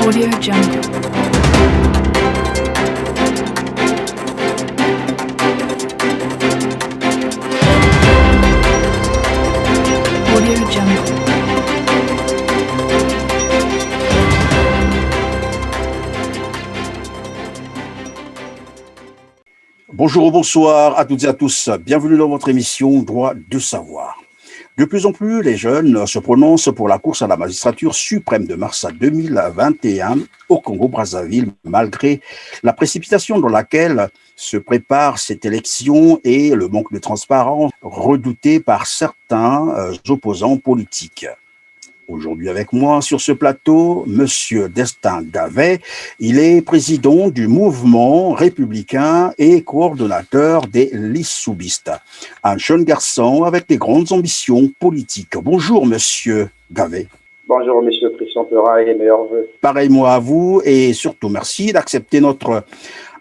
Audio Jungle. Audio Jungle. Bonjour ou bonsoir à toutes et à tous. Bienvenue dans votre émission Droit de savoir. De plus en plus, les jeunes se prononcent pour la course à la magistrature suprême de mars 2021 au Congo-Brazzaville, malgré la précipitation dans laquelle se prépare cette élection et le manque de transparence redouté par certains opposants politiques. Aujourd'hui avec moi sur ce plateau, Monsieur Destin Gavet. Il est président du mouvement républicain et coordonnateur des Lissoubistes. Un jeune garçon avec des grandes ambitions politiques. Bonjour Monsieur Gavet. Bonjour Monsieur Christian Peura et meilleurs vœux. Pareillement à vous et surtout merci d'accepter notre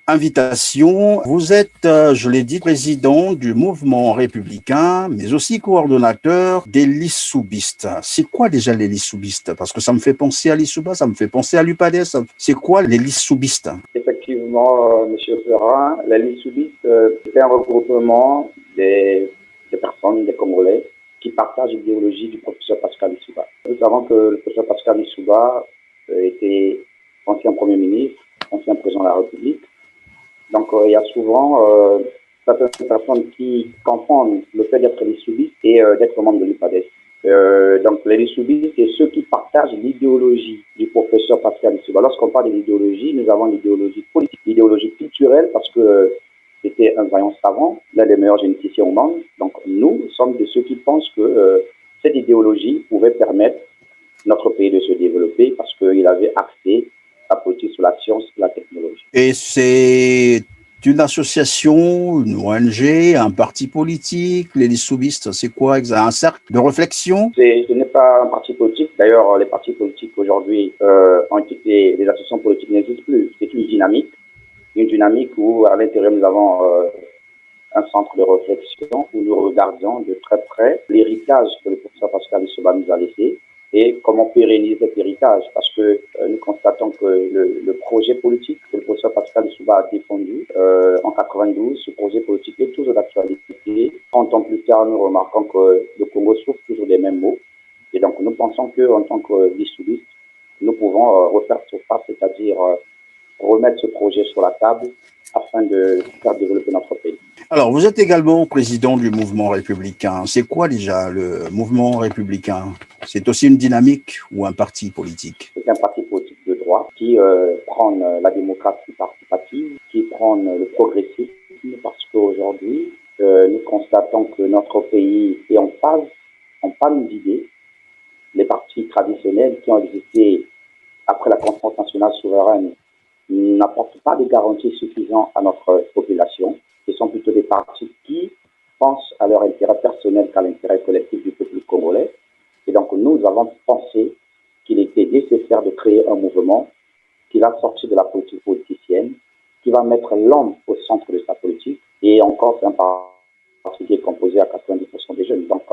invitation. Vous êtes, je l'ai dit, président du mouvement républicain, mais aussi coordonnateur des Lissoubistes. C'est quoi déjà les Lissoubistes? Parce que ça me fait penser à l'Issouba, ça me fait penser à l'UPADES. C'est quoi les Lissoubistes? Effectivement, Monsieur Peura, les Lissoubistes, c'est un regroupement des personnes, des Congolais, qui partagent l'idéologie du professeur Pascal Lissouba. Nous savons que le professeur Pascal Lissouba était ancien Premier ministre, ancien président de la République. Donc, il y a souvent certaines personnes qui confondent le fait d'être Lissoubiste et d'être membre de l'UPADES. Donc, les Lissoubistes, c'est ceux qui partagent l'idéologie du professeur Pascal Lissouba. Lorsqu'on parle de l'idéologie, nous avons l'idéologie politique, l'idéologie culturelle, parce que c'était un vaillant savant, l'un des meilleurs généticiens au monde. Donc, nous sommes de ceux qui pensent que cette idéologie pouvait permettre notre pays de se développer parce qu'il avait accès la politique sur la science et la technologie. Et c'est une association, une ONG, un parti politique, les Lissoubistes, c'est quoi? Un cercle de réflexion? Ce n'est pas un parti politique. D'ailleurs, les partis politiques aujourd'hui les associations politiques n'existent plus. C'est une dynamique où à l'intérieur nous avons un centre de réflexion où nous regardons de très près l'héritage que le professeur Pascal Lissouba nous a laissé et comment pérenniser cet héritage, parce que nous constatons que le projet politique que le professeur Pascal Lissouba a défendu en 92, ce projet politique est toujours d'actualité. 30 ans plus tard, nous remarquons que le Congo souffre toujours des mêmes maux. Et donc, nous pensons qu'en tant que Lissoubistes, nous pouvons refaire surface, c'est-à-dire remettre ce projet sur la table afin de faire développer notre pays. Alors, vous êtes également président du mouvement républicain. C'est quoi déjà le mouvement républicain? C'est aussi une dynamique ou un parti politique? C'est un parti politique de droit qui prône la démocratie participative, qui prône le progressisme, parce qu'aujourd'hui, nous constatons que notre pays est en panne d'idées. Les partis traditionnels qui ont existé après la conférence nationale souveraine n'apportent pas de garanties suffisantes à notre population. Ce sont plutôt des partis qui pensent à leur intérêt personnel qu'à l'intérêt collectif du peuple congolais. Et donc, nous avons pensé qu'il était nécessaire de créer un mouvement qui va sortir de la politique politicienne, qui va mettre l'homme au centre de sa politique. Et encore, c'est un parti qui est composé à 90% des jeunes, donc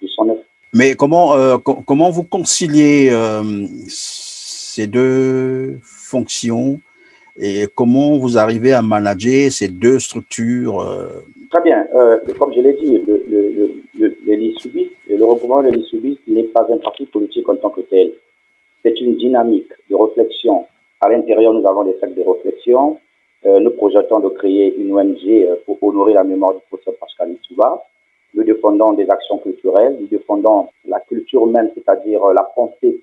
ils sont neufs. Mais comment vous conciliez ces deux fonctions et comment vous arrivez à manager ces deux structures? Très bien. Comme je l'ai dit, les Lissoubistes, le regroupement des Lissoubistes n'est pas un parti politique en tant que tel. C'est une dynamique de réflexion. À l'intérieur, nous avons des cercles de réflexion. Nous projetons de créer une ONG pour honorer la mémoire du professeur Pascal Lissouba. Nous défendons des actions culturelles. Nous défendons la culture même, c'est-à-dire la pensée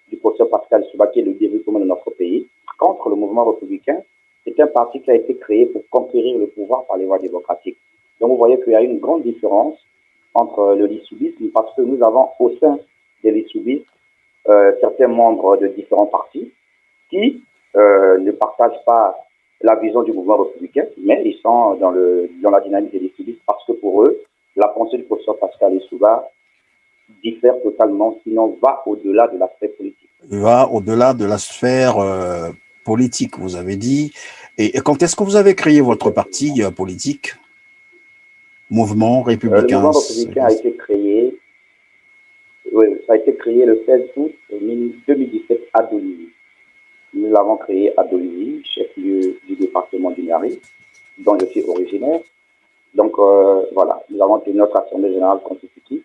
du professeur Pascal Lissouba, qui est le développement de notre pays. Contre le mouvement républicain, c'est un parti qui a été créé pour conquérir le pouvoir par les voies démocratiques. Donc vous voyez qu'il y a une grande différence entre le lissoubisme, parce que nous avons au sein des lissoubistes certains membres de différents partis qui ne partagent pas la vision du mouvement républicain, mais ils sont dans la dynamique des lissoubistes parce que pour eux, la pensée du professeur Pascal Lissouba diffère totalement, sinon va au-delà de l'aspect politique. Va au-delà de la sphère politique, vous avez dit. Et quand est-ce que vous avez créé votre parti politique? Mouvement républicain. Le mouvement républicain a été créé, ça a été créé le 16 août 2017 à Denis. Nous l'avons créé à Dolisie, chef-lieu du département du Niari, dont je suis originaire. Donc voilà, nous avons tenu notre assemblée générale constitutive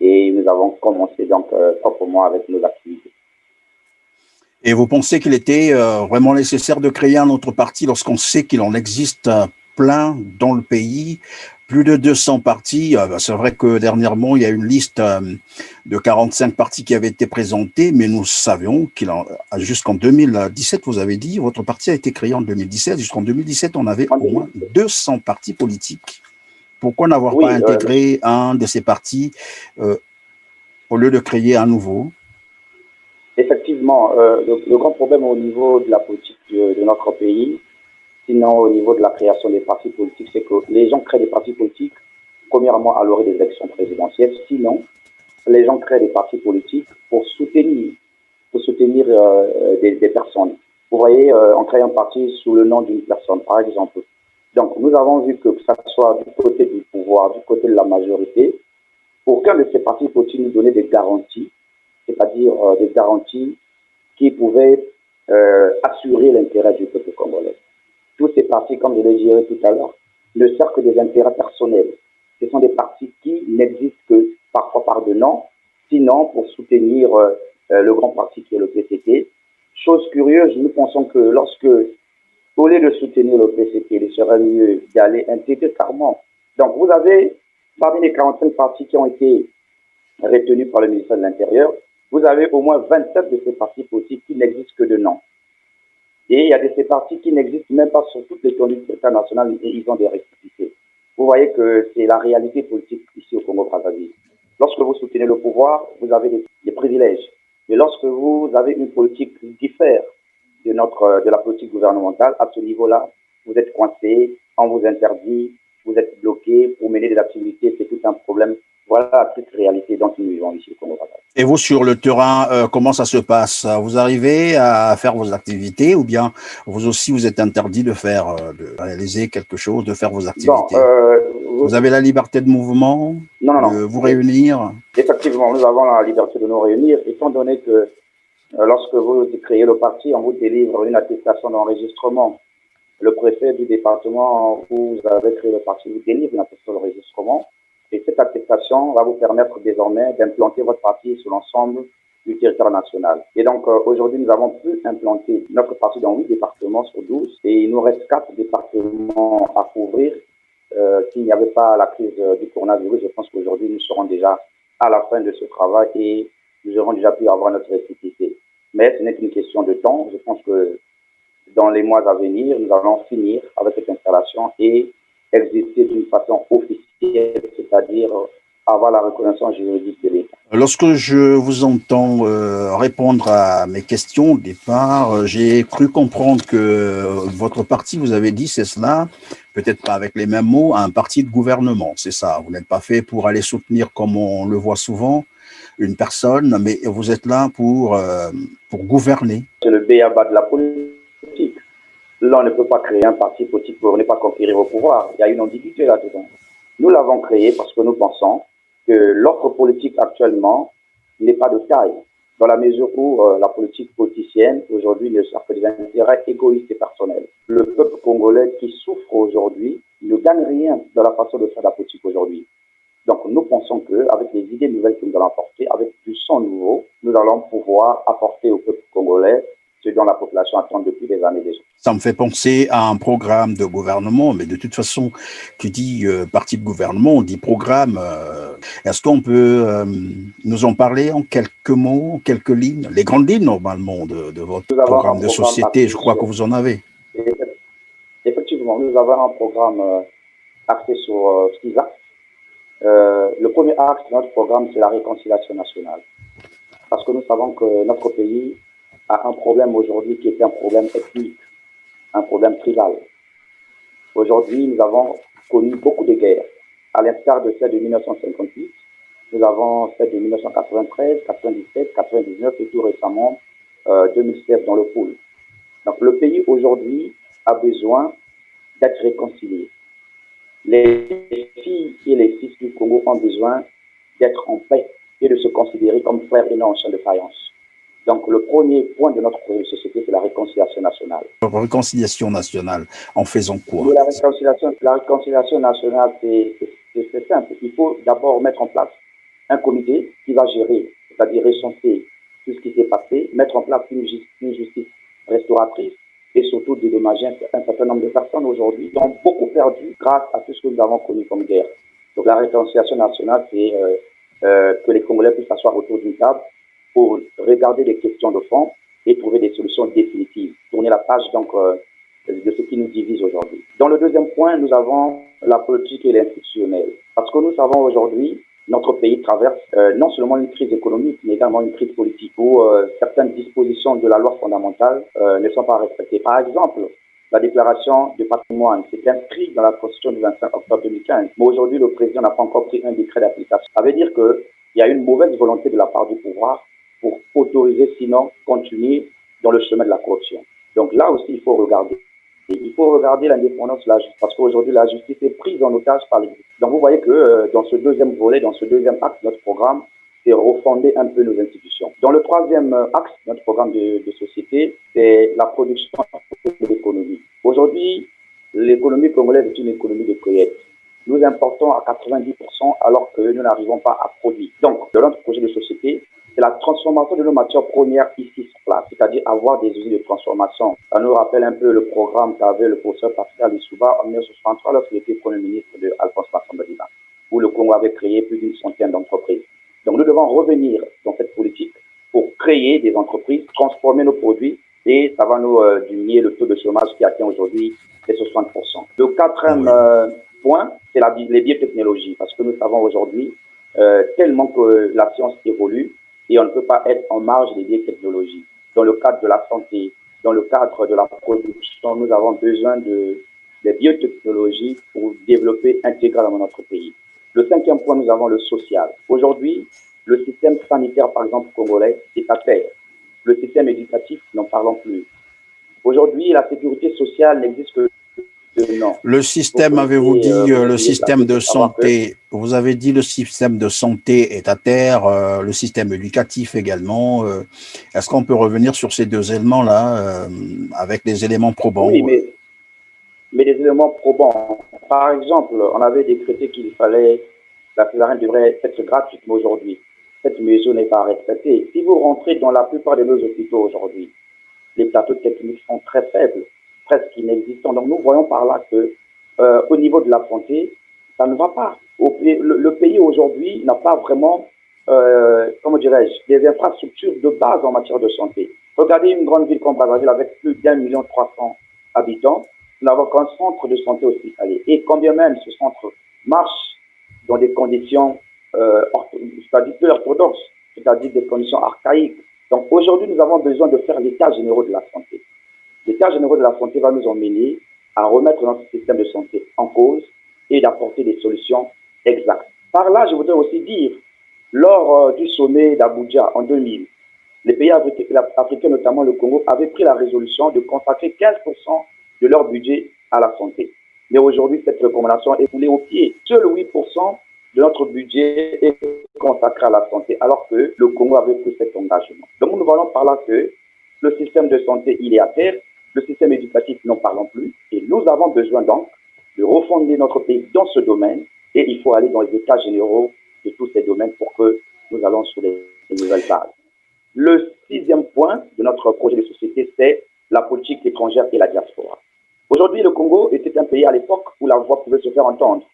et nous avons commencé donc proprement avec nos activités. Et vous pensez qu'il était vraiment nécessaire de créer un autre parti lorsqu'on sait qu'il en existe plein dans le pays, plus de 200 partis. C'est vrai que dernièrement, il y a une liste de 45 partis qui avait été présentée, mais nous savions jusqu'en 2017, vous avez dit, votre parti a été créé en 2017. Jusqu'en 2017, on avait au moins 200 partis politiques. Pourquoi n'avoir pas intégré un de ces partis au lieu de créer un nouveau? Effectivement, le grand problème au niveau de la politique de notre pays, sinon au niveau de la création des partis politiques, c'est que les gens créent des partis politiques, premièrement à l'orée des élections présidentielles, sinon les gens créent des partis politiques pour soutenir des personnes. Vous voyez, on crée un parti sous le nom d'une personne, par exemple. Donc nous avons vu que ça soit du côté du pouvoir, du côté de la majorité, aucun de ces partis politiques nous donnait des garanties, c'est-à-dire des garanties qui pouvaient assurer l'intérêt du peuple congolais. Tous ces partis, comme je l'ai dit tout à l'heure, ne servent que des intérêts personnels. Ce sont des partis qui n'existent que parfois par de nom, sinon pour soutenir le grand parti qui est le PCT. Chose curieuse, nous pensons que lorsque, au lieu de soutenir le PCT, il serait mieux d'aller intégrer carrément. Donc vous avez, parmi les 45 partis qui ont été retenus par le ministère de l'Intérieur, vous avez au moins 27 de ces partis politiques qui n'existent que de nom. Et il y a de ces partis qui n'existent même pas sur toute l'étendue du territoire national et ils ont des récipités. Vous voyez que c'est la réalité politique ici au Congo-Brazzaville. Lorsque vous soutenez le pouvoir, vous avez des privilèges. Mais lorsque vous avez une politique qui diffère de la politique gouvernementale, à ce niveau-là, vous êtes coincé, on vous interdit, vous êtes bloqué pour mener des activités, c'est tout un problème. Voilà la triste réalité dont nous vivons ici au Congo-Brazzaville. Et vous, sur le terrain, comment ça se passe? Vous arrivez à faire vos activités ou bien vous aussi, vous êtes interdit de faire, de réaliser quelque chose, de faire vos activités? Vous avez la liberté de mouvement, de vous réunir? Effectivement, nous avons la liberté de nous réunir, étant donné que lorsque vous créez le parti, on vous délivre une attestation d'enregistrement. Le préfet du département où vous avez créé le parti vous délivre une attestation d'enregistrement. Et cette attestation va vous permettre désormais d'implanter votre parti sur l'ensemble du territoire national. Et donc aujourd'hui, nous avons pu implanter notre parti dans 8 départements sur 12 et il nous reste 4 départements à couvrir. S'il n'y avait pas la crise du coronavirus, je pense qu'aujourd'hui, nous serons déjà à la fin de ce travail et nous aurons déjà pu avoir notre récipité. Mais ce n'est qu'une question de temps. Je pense que dans les mois à venir, nous allons finir avec cette installation et exister d'une façon officielle, c'est-à-dire avoir la reconnaissance juridique de l'État. Lorsque je vous entends répondre à mes questions au départ, j'ai cru comprendre que votre parti, vous avez dit, c'est cela, peut-être pas avec les mêmes mots, un parti de gouvernement, c'est ça. Vous n'êtes pas fait pour aller soutenir, comme on le voit souvent, une personne, mais vous êtes là pour gouverner. C'est le b.a.-ba de la politique. Là, on ne peut pas créer un parti politique pour ne pas conquérir au pouvoir. Il y a une ambiguïté là-dedans. Nous l'avons créé parce que nous pensons que l'offre politique actuellement n'est pas de taille, dans la mesure où la politique politicienne aujourd'hui ne sert que des intérêts égoïstes et personnels. Le peuple congolais qui souffre aujourd'hui ne gagne rien dans la façon de faire la politique aujourd'hui. Donc nous pensons qu'avec les idées nouvelles que nous allons apporter, avec du sang nouveau, nous allons pouvoir apporter au peuple congolais ce dont la population attend depuis des années déjà. Ça me fait penser à un programme de gouvernement, mais de toute façon, tu dis parti de gouvernement, on dit programme. Est-ce qu'on peut nous en parler en quelques mots, en quelques lignes, les grandes lignes normalement de votre programme de société, je crois que vous en avez. Effectivement, nous avons un programme axé sur 6 axes. Le premier axe de notre programme, c'est la réconciliation nationale. Parce que nous savons que notre pays a un problème aujourd'hui qui est un problème ethnique, un problème tribal. Aujourd'hui, nous avons connu beaucoup de guerres. À l'instar de celle de 1958, nous avons celle de 1993, 97, 99 et tout récemment 2016 dans le pool. Donc le pays aujourd'hui a besoin d'être réconcilié. Les filles et les fils du Congo ont besoin d'être en paix et de se considérer comme frères et non en chair de faïence. Donc, le premier point de notre projet de société, c'est la réconciliation nationale. Réconciliation nationale, en faisant quoi? Mais la réconciliation nationale, c'est simple. Il faut d'abord mettre en place un comité qui va gérer, c'est-à-dire recenser tout ce qui s'est passé, mettre en place une justice restauratrice et surtout dédommager un certain nombre de personnes aujourd'hui qui ont beaucoup perdu grâce à tout ce que nous avons connu comme guerre. Donc la réconciliation nationale, c'est que les Congolais puissent s'asseoir autour d'une table pour regarder les questions de fond et trouver des solutions définitives. Tourner la page donc de ce qui nous divise aujourd'hui. Dans le deuxième point, nous avons la politique et l'institutionnel. Parce que nous savons aujourd'hui, notre pays traverse non seulement une crise économique, mais également une crise politique où certaines dispositions de la loi fondamentale ne sont pas respectées. Par exemple, la déclaration de patrimoine s'est inscrite dans la Constitution du 25 octobre 2015. Mais aujourd'hui, le président n'a pas encore pris un décret d'application. Ça veut dire qu'il y a une mauvaise volonté de la part du pouvoir pour autoriser, sinon continuer dans le chemin de la corruption. Donc là aussi, il faut regarder. Il faut regarder l'indépendance de la justice, parce qu'aujourd'hui, la justice est prise en otage par les... Donc vous voyez que dans ce deuxième volet, dans ce deuxième axe de notre programme, c'est refonder un peu nos institutions. Dans le troisième axe de notre programme de société, c'est la production de l'économie. Aujourd'hui, l'économie congolaise est une économie de cueillette. Nous importons à 90% alors que nous n'arrivons pas à produire. Donc, dans notre projet de société, c'est la transformation de nos matières premières ici sur place, c'est-à-dire avoir des usines de transformation. Ça nous rappelle un peu le programme qu'avait le professeur Pascal Lissouba en 1963 lorsqu'il était Premier ministre de Alphonse Massamba-Dima, où le Congo avait créé plus d'une centaine d'entreprises. Donc nous devons revenir dans cette politique pour créer des entreprises, transformer nos produits et ça va nous diminuer le taux de chômage qui atteint aujourd'hui les 60%. Le quatrième point, c'est les biotechnologies, parce que nous savons aujourd'hui tellement que la science évolue, et on ne peut pas être en marge des biotechnologies. Dans le cadre de la santé, dans le cadre de la production, nous avons besoin des biotechnologies pour développer intégralement notre pays. Le cinquième point, nous avons le social. Aujourd'hui, le système sanitaire, par exemple, congolais, est à terre. Le système éducatif, n'en parlons plus. Aujourd'hui, la sécurité sociale n'existe que non. Le système, avez-vous dit, le système de santé, vous avez dit le système de santé est à terre, le système éducatif également. Est-ce qu'on peut revenir sur ces deux éléments-là avec des éléments probants? Oui, mais des éléments probants. Par exemple, on avait décrété qu'il fallait, la césarienne devrait être gratuite, mais aujourd'hui, cette mesure n'est pas respectée. Si vous rentrez dans la plupart de nos hôpitaux aujourd'hui, les plateaux techniques sont très faibles, presque inexistants. Donc nous voyons par là que au niveau de la santé, ça ne va pas. Le pays aujourd'hui n'a pas vraiment, comment dirais-je, des infrastructures de base en matière de santé. Regardez une grande ville comme Brazzaville avec plus d'1,3 million habitants, nous n'avons qu'un centre de santé hospitalier. Et quand bien même ce centre marche dans des conditions c'est-à-dire peu orthodoxes, c'est-à-dire des conditions archaïques. Donc aujourd'hui, nous avons besoin de faire l'état général de la santé. L'état général de la santé va nous emmener à remettre notre système de santé en cause et d'apporter des solutions exactes. Par là, je voudrais aussi dire, lors du sommet d'Abuja en 2000, les pays africains, notamment le Congo, avaient pris la résolution de consacrer 15% de leur budget à la santé. Mais aujourd'hui, cette recommandation est foulée au pied. Seul 8% de notre budget est consacré à la santé, alors que le Congo avait pris cet engagement. Donc nous voyons par là que le système de santé, il est à terre, le système éducatif, n'en parlons plus, et nous avons besoin donc de refonder notre pays dans ce domaine, et il faut aller dans les états généraux de tous ces domaines pour que nous allons sur les nouvelles bases. Le sixième point de notre projet de société, c'est la politique étrangère et la diaspora. Aujourd'hui, le Congo était un pays à l'époque où la voix pouvait se faire entendre.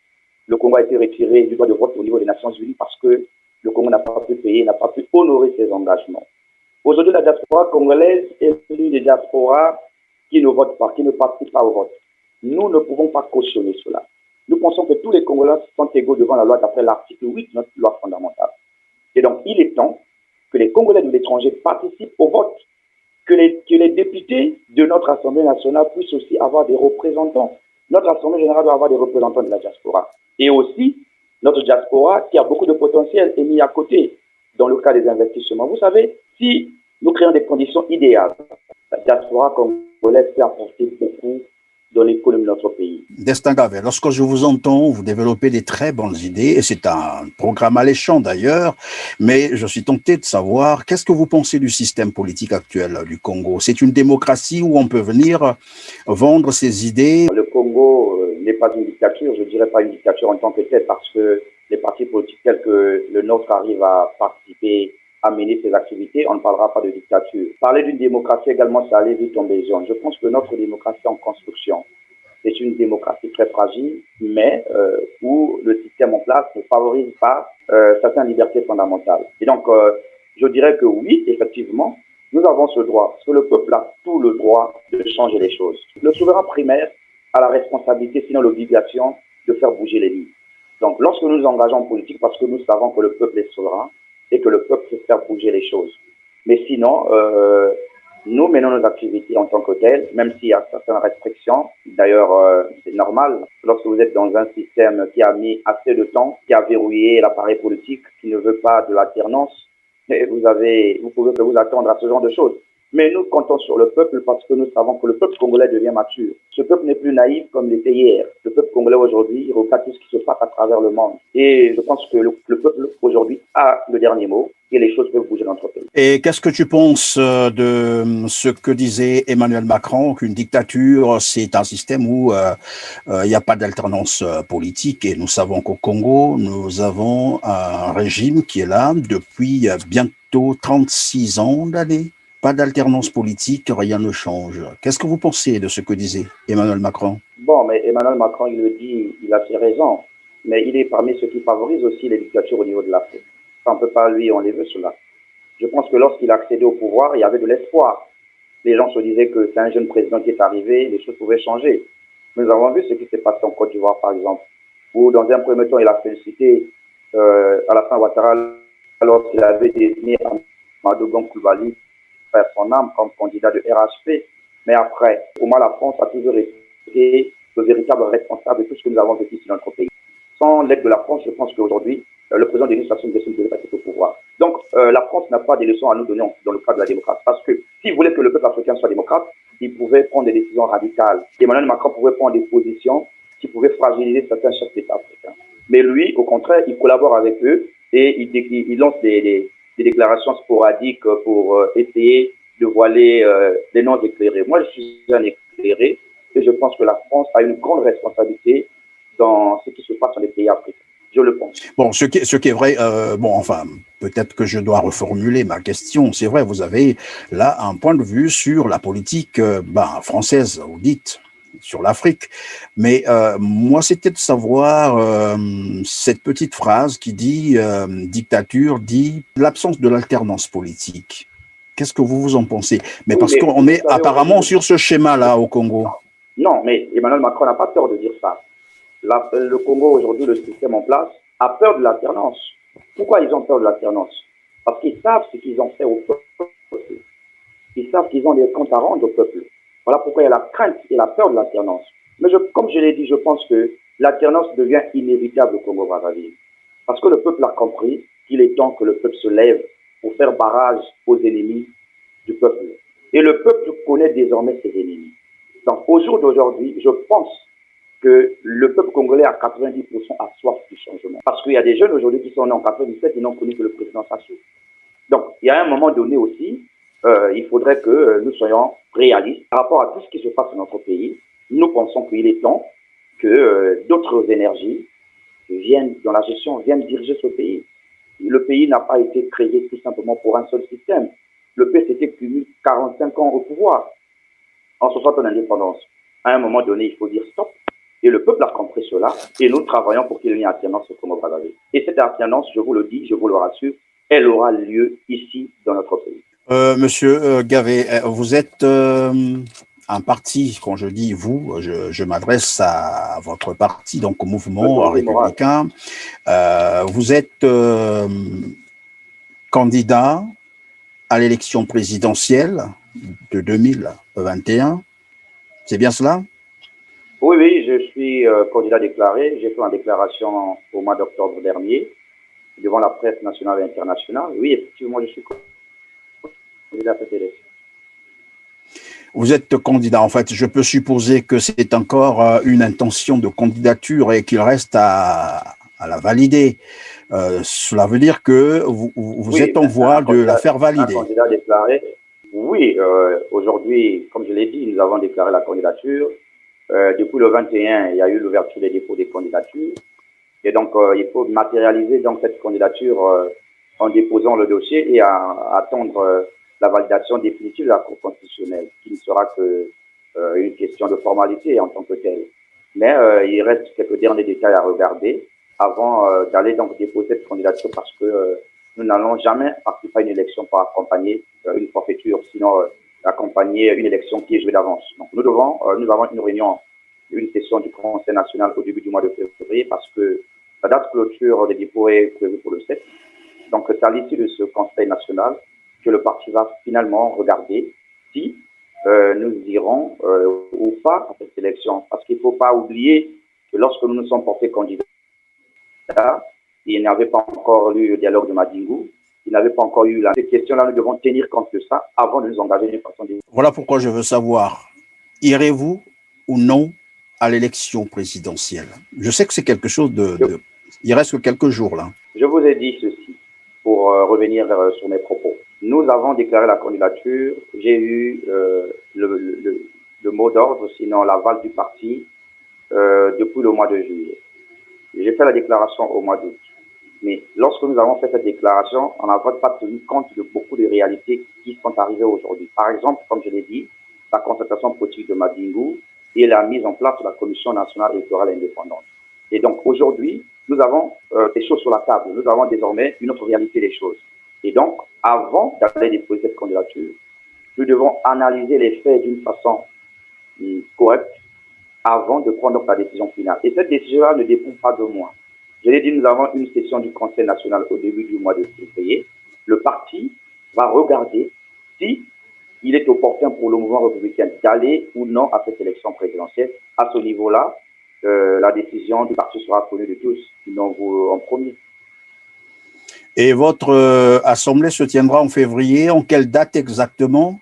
Le Congo a été retiré du droit de vote au niveau des Nations Unies parce que le Congo n'a pas pu payer, n'a pas pu honorer ses engagements. Aujourd'hui, la diaspora congolaise est l'une des diasporas qui ne votent pas, qui ne participent pas au vote. Nous ne pouvons pas cautionner cela. Nous pensons que tous les Congolais sont égaux devant la loi d'après l'article 8 de notre loi fondamentale. Et donc, il est temps que les Congolais de l'étranger participent au vote, que les députés de notre Assemblée nationale puissent aussi avoir des représentants. Notre Assemblée générale doit avoir des représentants de la diaspora. Et aussi, notre diaspora, qui a beaucoup de potentiel, est mis à côté dans le cas des investissements. Vous savez, si nous créons des conditions idéales, la diaspora congolaise peut apporter beaucoup dans l'économie de notre pays. Destin Gavet, lorsque je vous entends, vous développez des très bonnes idées, et c'est un programme alléchant d'ailleurs, mais je suis tenté de savoir, qu'est-ce que vous pensez du système politique actuel du Congo? C'est une démocratie où on peut venir vendre ses idées? Le Congo n'est pas une dictature, je dirais pas une dictature en tant que telle, parce que les partis politiques tels que le nôtre arrivent à participer, à mener ses activités, on ne parlera pas de dictature. Parler d'une démocratie également, c'est aller vite en besoin. Je pense que notre démocratie est en construction. C'est une démocratie très fragile, mais où le système en place ne favorise pas certaines libertés fondamentales. Et donc, je dirais que oui, effectivement, nous avons ce droit, parce que le peuple a tout le droit de changer les choses. Le souverain primaire a la responsabilité, sinon l'obligation, de faire bouger les lignes. Donc, lorsque nous nous engageons en politique, parce que nous savons que le peuple est souverain et que le peuple peut faire bouger les choses. Mais sinon, nous menons nos activités en tant que telles, même s'il y a certaines restrictions. D'ailleurs, c'est normal. Lorsque vous êtes dans un système qui a mis assez de temps, qui a verrouillé l'appareil politique, qui ne veut pas de l'alternance, vous pouvez vous attendre à ce genre de choses. Mais nous comptons sur le peuple parce que nous savons que le peuple congolais devient mature. Ce peuple n'est plus naïf comme l'était hier. Le peuple congolais aujourd'hui, il regarde tout ce qui se passe à travers le monde. Et je pense que le peuple aujourd'hui a le dernier mot et les choses peuvent bouger dans notre pays. Et qu'est-ce que tu penses de ce que disait Emmanuel Macron, qu'une dictature, c'est un système où il n'y a pas d'alternance politique? Et nous savons qu'au Congo, nous avons un régime qui est là depuis bientôt 36 ans d'années. Pas d'alternance politique, rien ne change. Qu'est-ce que vous pensez de ce que disait Emmanuel Macron? Bon, mais Emmanuel Macron, il le dit, il a ses raisons. Mais il est parmi ceux qui favorisent aussi les dictatures au niveau de l'Afrique. Ça, on ne peut pas lui enlever cela. Je pense que lorsqu'il a accédé au pouvoir, il y avait de l'espoir. Les gens se disaient que c'est un jeune président qui est arrivé, les choses pouvaient changer. Nous avons vu ce qui s'est passé en Côte d'Ivoire, par exemple, où dans un premier temps, il a félicité Alassane Ouattara lorsqu'il avait désigné Amadou Gon Coulibaly faire son âme comme candidat de RHP. Mais après, pour moi, la France a toujours été le véritable responsable de tout ce que nous avons vécu ici dans notre pays. Sans l'aide de la France, je pense qu'aujourd'hui, le président de l'administration de devait passer au pouvoir. Donc, la France n'a pas des leçons à nous donner dans le cadre de la démocratie. Parce que s'il voulait que le peuple africain soit démocrate, il pouvait prendre des décisions radicales. Emmanuel Macron pouvait prendre des positions qui pouvaient fragiliser certains chefs d'État africains. Mais lui, au contraire, il collabore avec eux et il lance des déclarations sporadiques pour essayer de voiler les noms éclairés. Moi, je suis un éclairé et je pense que la France a une grande responsabilité dans ce qui se passe dans les pays africains. Je le pense. Bon, ce qui est vrai, peut-être que je dois reformuler ma question. C'est vrai, vous avez là un point de vue sur la politique française, vous dites, sur l'Afrique. Mais moi, c'était de savoir cette petite phrase qui dit dictature, dit l'absence de l'alternance politique. Qu'est-ce que vous en pensez? Mais oui, parce qu'on est apparemment sur ce schéma-là au Congo. Non, mais Emmanuel Macron n'a pas peur de dire ça. Le Congo, aujourd'hui, le système en place, a peur de l'alternance. Pourquoi ils ont peur de l'alternance? Parce qu'ils savent ce qu'ils ont fait au peuple. Ils savent qu'ils ont des comptes à rendre au peuple. Voilà pourquoi il y a la crainte et la peur de l'alternance. Mais comme je l'ai dit, je pense que l'alternance devient inévitable au Congo-Brazzaville. Parce que le peuple a compris qu'il est temps que le peuple se lève pour faire barrage aux ennemis du peuple. Et le peuple connaît désormais ses ennemis. Donc, au jour d'aujourd'hui, je pense que le peuple congolais à 90% a soif du changement. Parce qu'il y a des jeunes aujourd'hui qui sont nés en 97 et n'ont connu que le président Sassou. Donc, il y a un moment donné aussi, il faudrait que nous soyons réalistes par rapport à tout ce qui se passe dans notre pays. Nous pensons qu'il est temps que d'autres énergies viennent dans la gestion, viennent diriger ce pays. Le pays n'a pas été créé tout simplement pour un seul système. Le PCT cumule 45 ans au pouvoir, en 60 ans d'indépendance. À un moment donné, il faut dire stop. Et le peuple a compris cela. Et nous travaillons pour qu'il y ait une alternance au Congo-Brazzaville. Et cette alternance, je vous le dis, je vous le rassure, elle aura lieu ici, dans notre pays. Monsieur Gavet, vous êtes un parti, quand je dis vous, je m'adresse à votre parti, donc au mouvement républicain. Vous êtes candidat à l'élection présidentielle de 2021. C'est bien cela? Oui, je suis candidat déclaré. J'ai fait une déclaration au mois d'octobre dernier devant la presse nationale et internationale. Oui, effectivement, je suis candidat à cette élection. Vous êtes candidat. En fait, je peux supposer que c'est encore une intention de candidature et qu'il reste à la valider. Cela veut dire que vous êtes en voie de la faire Un valider. candidat déclaré. Oui, aujourd'hui, comme je l'ai dit, nous avons déclaré la candidature. Depuis le 21, il y a eu l'ouverture des dépôts des candidatures. Et donc, il faut matérialiser donc, cette candidature en déposant le dossier et attendre la validation définitive de la Cour constitutionnelle, qui ne sera que une question de formalité en tant que telle. Mais il reste quelques derniers détails à regarder avant d'aller donc déposer cette candidature parce que nous n'allons jamais participer à une élection pour accompagner une forfaiture, sinon accompagner une élection qui est jouée d'avance. Donc nous avons une réunion, une session du Conseil national au début du mois de février parce que la date de clôture des dépôts est prévue pour le 7. Donc c'est à l'issue de ce Conseil national que le parti va finalement regarder si nous irons ou pas à cette élection. Parce qu'il ne faut pas oublier que lorsque nous nous sommes portés candidats, il n'y avait pas encore eu le dialogue de Madingou, il n'avait pas encore eu ces questions-là, nous devons tenir compte de ça avant de nous engager d'une façon différente. Voilà pourquoi je veux savoir, irez-vous ou non à l'élection présidentielle? Je sais que c'est quelque chose il reste que quelques jours là. Je vous ai dit ceci, pour revenir sur mes propos. Nous avons déclaré la candidature, j'ai eu le mot d'ordre, sinon l'aval du parti, depuis le mois de juillet. J'ai fait la déclaration au mois d'août. Mais lorsque nous avons fait cette déclaration, on n'a pas tenu compte de beaucoup de réalités qui sont arrivées aujourd'hui. Par exemple, comme je l'ai dit, la concertation politique de Madingou et la mise en place de la Commission nationale électorale indépendante. Et donc aujourd'hui, nous avons des choses sur la table. Nous avons désormais une autre réalité des choses. Et donc, avant d'aller déposer cette candidature, nous devons analyser les faits d'une façon correcte avant de prendre la décision finale. Et cette décision-là ne dépend pas de moi. Je l'ai dit, nous avons une session du Conseil national au début du mois de février. Le parti va regarder si il est opportun pour le mouvement républicain d'aller ou non à cette élection présidentielle. À ce niveau-là, la décision du parti sera connue de tous, sinon vous en premier. Et votre assemblée se tiendra en février. En quelle date exactement?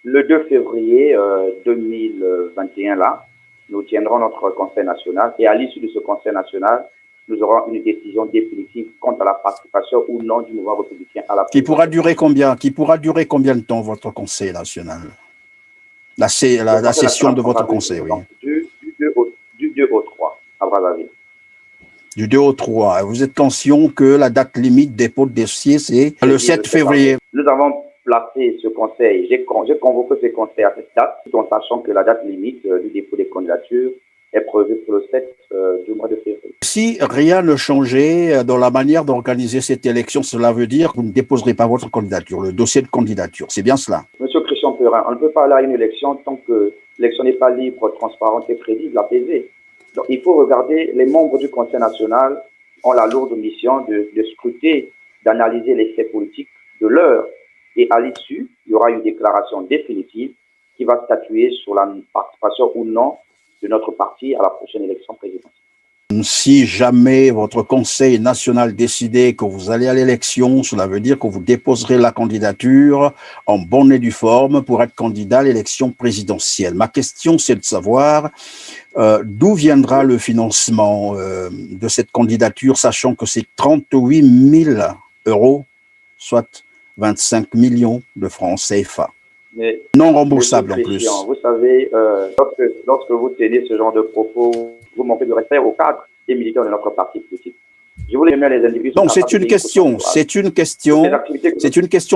Le 2 février 2021, là, nous tiendrons notre Conseil national et à l'issue de ce Conseil national, nous aurons une décision définitive quant à la participation ou non du mouvement républicain à la Qui pourra durer combien de temps, votre Conseil national? La session de votre Conseil, oui. Du 2 au 3, à Brazzaville. Du 2 au 3. Vous êtes conscient que la date limite dépôt de dossier, c'est le 7 février. Nous avons placé ce conseil, j'ai convoqué ce conseil à cette date, tout en sachant que la date limite du dépôt des candidatures est prévue pour le 7 du mois de février. Si rien ne changeait dans la manière d'organiser cette élection, cela veut dire que vous ne déposerez pas votre candidature, le dossier de candidature. C'est bien cela? Monsieur Christian Perrin, on ne peut pas aller à une élection tant que l'élection n'est pas libre, transparente et crédible, apaisée. Donc il faut regarder, les membres du Conseil national ont la lourde mission de scruter, d'analyser les faits politiques de l'heure. Et à l'issue, il y aura une déclaration définitive qui va statuer sur la participation ou non de notre parti à la prochaine élection présidentielle. Si jamais votre Conseil national décidait que vous allez à l'élection, cela veut dire que vous déposerez la candidature en bonne et due forme pour être candidat à l'élection présidentielle. Ma question, c'est de savoir d'où viendra le financement de cette candidature, sachant que c'est 38 000 €, soit 25 millions de francs CFA. Mais, non remboursable en plus. Vous savez, lorsque vous tenez ce genre de propos, vous manquez de respect aux cadres et militants de notre parti politique. Je voulais mettre les individus. Donc c'est une question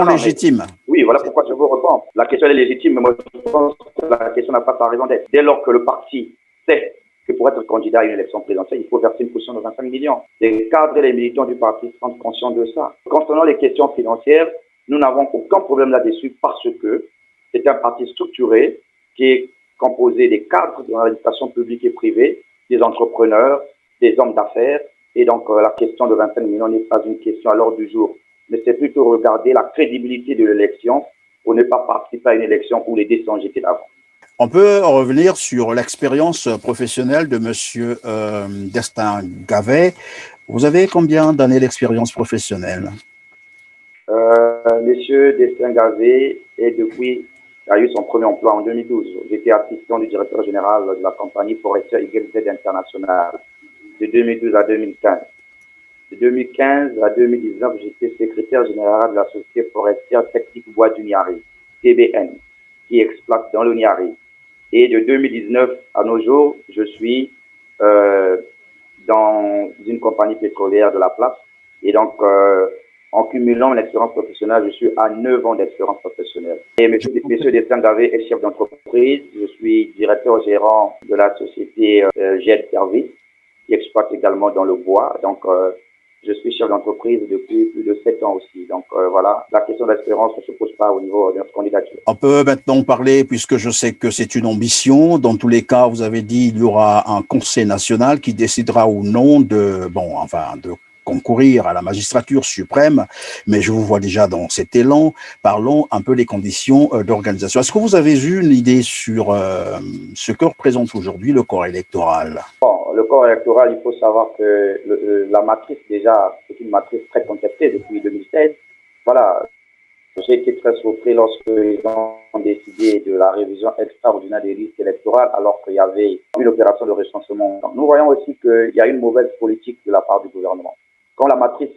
légitime. Oui, voilà pourquoi je vous réponds. La question est légitime, mais moi je pense que la question n'a pas sa raison d'être. Dès lors que le parti sait que pour être candidat à une élection présidentielle, il faut verser une caution de 25 millions. Les cadres et les militants du parti sont conscients de ça. Concernant les questions financières, nous n'avons aucun problème là-dessus parce que c'est un parti structuré qui est composé des cadres de l'administration publique et privée, des entrepreneurs, des hommes d'affaires. Et donc, la question de 25 millions n'est pas une question à l'ordre du jour. Mais c'est plutôt regarder la crédibilité de l'élection pour ne pas participer à une élection où les dés sont jetés d'avant. On peut revenir sur l'expérience professionnelle de M. Destin Gavet. Vous avez combien d'années d'expérience professionnelle? Monsieur Destin Gavet est depuis a eu son premier emploi en 2012. J'étais assistant du directeur général de la compagnie forestière YZ International de 2012 à 2015. De 2015 à 2019, j'étais secrétaire général de la société forestière technique bois du Niari, TBN, qui exploite dans le Niari. Et de 2019 à nos jours, je suis dans une compagnie pétrolière de la place. Et donc, en cumulant l'expérience professionnelle, je suis à 9 ans d'expérience professionnelle. Et M. Destin Gavé est chef d'entreprise. Je suis directeur gérant de la société GED Service, qui exploite également dans le bois. Donc, je suis chef d'entreprise depuis plus de 7 ans aussi. Donc voilà, la question de l'espérance ne se pose pas au niveau de notre candidature. On peut maintenant parler, puisque je sais que c'est une ambition. Dans tous les cas, vous avez dit qu'il y aura un conseil national qui décidera ou non de concourir à la magistrature suprême, mais je vous vois déjà dans cet élan. Parlons un peu des conditions d'organisation. Est-ce que vous avez eu une idée sur ce que représente aujourd'hui le corps électoral? Bon, le corps électoral, il faut savoir que la matrice, déjà, c'est une matrice très contestée depuis 2016. Voilà, j'ai été très surpris lorsqu'ils ont décidé de la révision extraordinaire des listes électorales alors qu'il y avait une opération de recensement. Nous voyons aussi qu'il y a une mauvaise politique de la part du gouvernement. Quand la matrice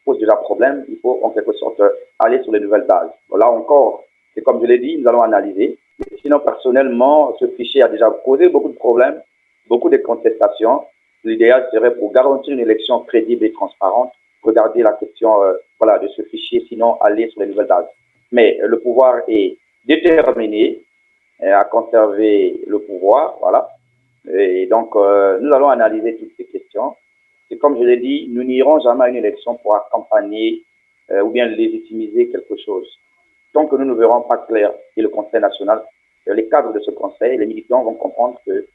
pose déjà problème, il faut en quelque sorte aller sur les nouvelles bases. Là encore, c'est comme je l'ai dit, nous allons analyser. Mais sinon, personnellement, ce fichier a déjà posé beaucoup de problèmes, beaucoup de contestations. L'idéal serait pour garantir une élection crédible et transparente, regarder la question de ce fichier, sinon aller sur les nouvelles bases. Mais le pouvoir est déterminé à conserver le pouvoir, voilà. Et donc, nous allons analyser toutes ces questions. Et comme je l'ai dit, nous n'irons jamais à une élection pour accompagner ou bien légitimiser quelque chose. Tant que nous ne verrons pas clair, et le Conseil national, les cadres de ce Conseil, les militants vont comprendre que